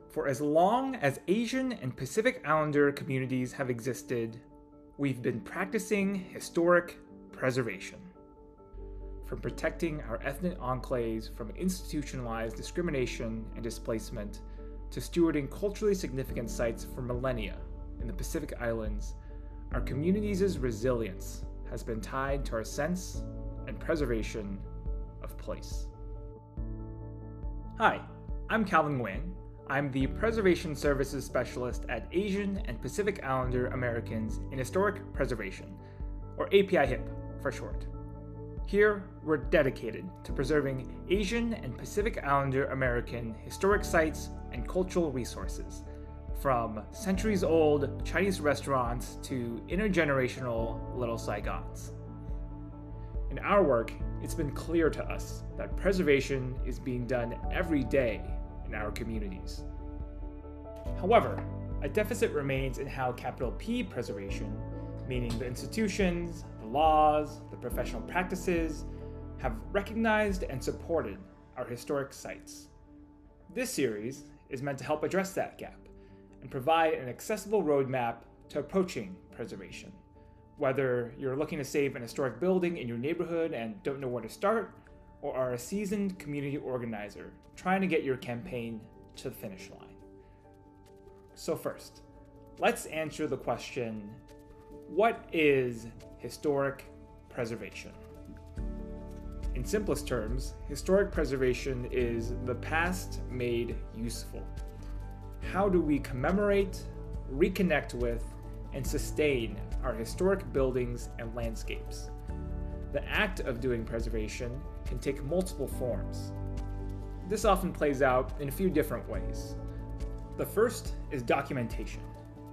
For as long as Asian and Pacific Islander communities have existed, we've been practicing historic preservation. From protecting our ethnic enclaves from institutionalized discrimination and displacement, to stewarding culturally significant sites for millennia in the Pacific Islands, our communities' resilience has been tied to our sense and preservation of place. Hi, I'm Calvin Nguyen. I'm the Preservation Services Specialist at Asian and Pacific Islander Americans in Historic Preservation, or APIAHiP for short. Here, we're dedicated to preserving Asian and Pacific Islander American historic sites and cultural resources, from centuries-old Chinese restaurants to intergenerational Little Saigons. In our work, it's been clear to us that preservation is being done every day in our communities. However, a deficit remains in how capital P preservation, meaning the institutions, the laws, the professional practices, have recognized and supported our historic sites. This series is meant to help address that gap and provide an accessible roadmap to approaching preservation. Whether you're looking to save an historic building in your neighborhood and don't know where to start, or are a seasoned community organizer trying to get your campaign to the finish line. So first, let's answer the question, what is historic preservation? In simplest terms, historic preservation is the past made useful. How do we commemorate, reconnect with, and sustain our historic buildings and landscapes? The act of doing preservation can take multiple forms. This often plays out in a few different ways. The first is documentation.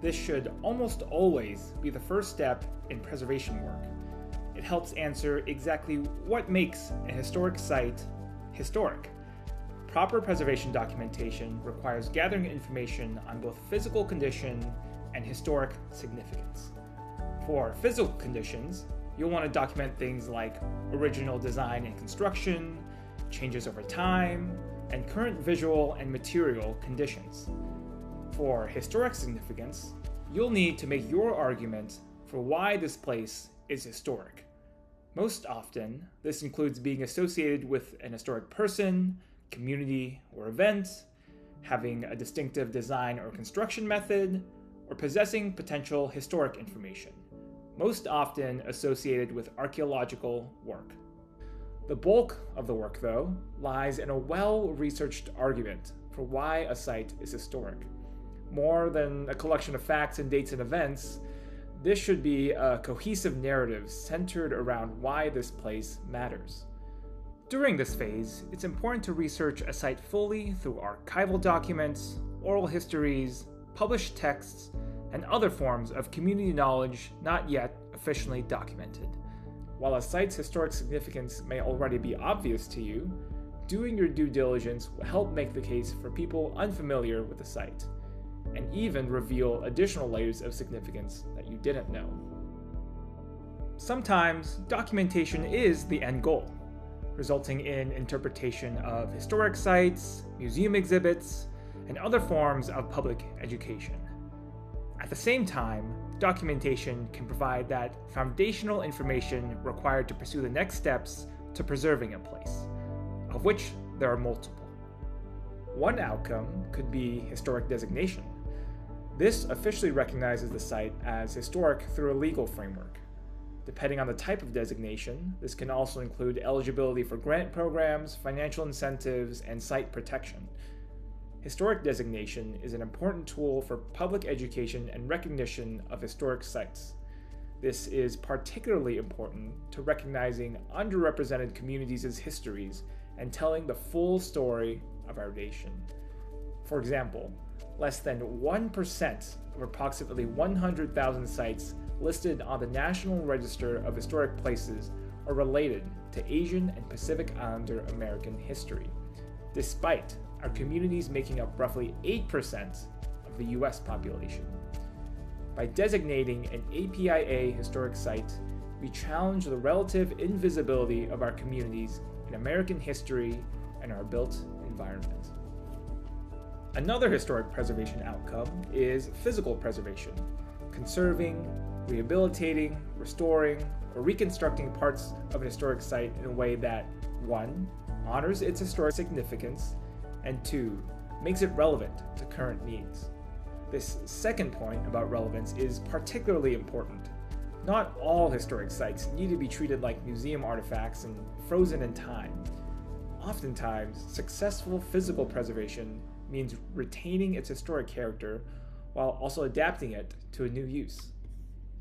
This should almost always be the first step in preservation work. It helps answer exactly what makes a historic site historic. Proper preservation documentation requires gathering information on both physical condition and historic significance. For physical conditions, you'll want to document things like original design and construction, changes over time, and current visual and material conditions. For historic significance, you'll need to make your argument for why this place is historic. Most often, this includes being associated with an historic person, community, or event, having a distinctive design or construction method, or possessing potential historic information, most often associated with archaeological work. The bulk of the work, though, lies in a well-researched argument for why a site is historic. More than a collection of facts and dates and events, this should be a cohesive narrative centered around why this place matters. During this phase, it's important to research a site fully through archival documents, oral histories, published texts, and other forms of community knowledge not yet officially documented. While a site's historic significance may already be obvious to you, doing your due diligence will help make the case for people unfamiliar with the site, and even reveal additional layers of significance that you didn't know. Sometimes, documentation is the end goal, resulting in interpretation of historic sites, museum exhibits, and other forms of public education. At the same time, documentation can provide that foundational information required to pursue the next steps to preserving a place, of which there are multiple. One outcome could be historic designation. This officially recognizes the site as historic through a legal framework. Depending on the type of designation, this can also include eligibility for grant programs, financial incentives, and site protection. Historic designation is an important tool for public education and recognition of historic sites. This is particularly important to recognizing underrepresented communities' histories and telling the full story of our nation. For example, less than 1% of approximately 100,000 sites listed on the National Register of Historic Places are related to Asian and Pacific Islander American history, despite our communities making up roughly 8% of the US population. By designating an APIA historic site, we challenge the relative invisibility of our communities in American history and our built environment. Another historic preservation outcome is physical preservation, conserving, rehabilitating, restoring, or reconstructing parts of an historic site in a way that 1. Honors its historic significance, and 2. Makes it relevant to current needs. This second point about relevance is particularly important. Not all historic sites need to be treated like museum artifacts and frozen in time. Oftentimes, successful physical preservation means retaining its historic character while also adapting it to a new use.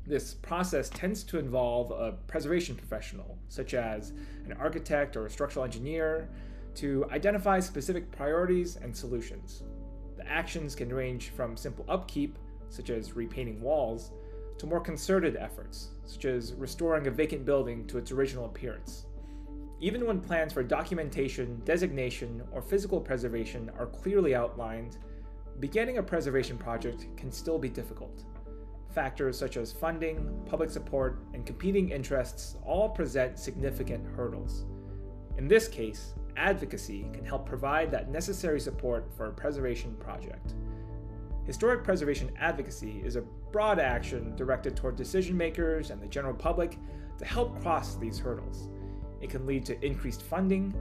This process tends to involve a preservation professional, such as an architect or a structural engineer, to identify specific priorities and solutions. The actions can range from simple upkeep, such as repainting walls, to more concerted efforts, such as restoring a vacant building to its original appearance. Even when plans for documentation, designation, or physical preservation are clearly outlined, beginning a preservation project can still be difficult. Factors such as funding, public support, and competing interests all present significant hurdles. In this case, advocacy can help provide that necessary support for a preservation project. Historic preservation advocacy is a broad action directed toward decision makers and the general public to help cross these hurdles. It can lead to increased funding,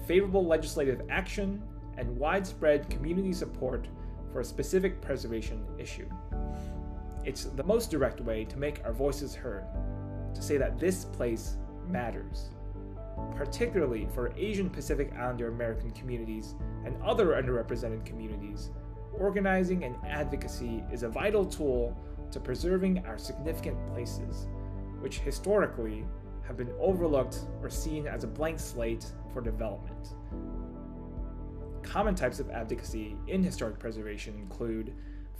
favorable legislative action, and widespread community support for a specific preservation issue. It's the most direct way to make our voices heard, to say that this place matters. Particularly for Asian Pacific Islander American communities and other underrepresented communities, organizing and advocacy is a vital tool to preserving our significant places, which historically have been overlooked or seen as a blank slate for development. Common types of advocacy in historic preservation include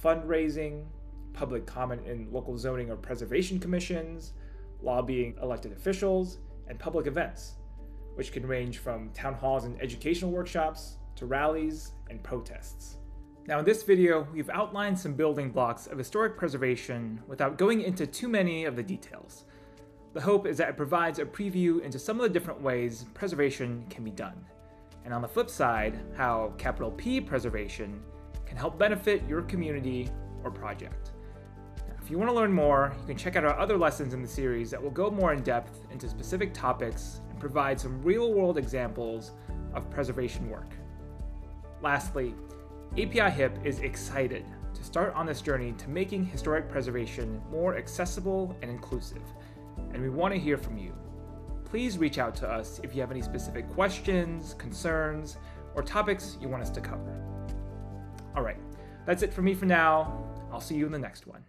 fundraising, public comment in local zoning or preservation commissions, lobbying elected officials, and public events, which can range from town halls and educational workshops to rallies and protests. Now in this video, we've outlined some building blocks of historic preservation without going into too many of the details. The hope is that it provides a preview into some of the different ways preservation can be done. And on the flip side, how capital P preservation can help benefit your community or project. Now, if you want to learn more, you can check out our other lessons in the series that will go more in depth into specific topics and provide some real-world examples of preservation work. Lastly, APIAHiP is excited to start on this journey to making historic preservation more accessible and inclusive, and we want to hear from you. Please reach out to us if you have any specific questions, concerns, or topics you want us to cover. All right, that's it for me for now. I'll see you in the next one.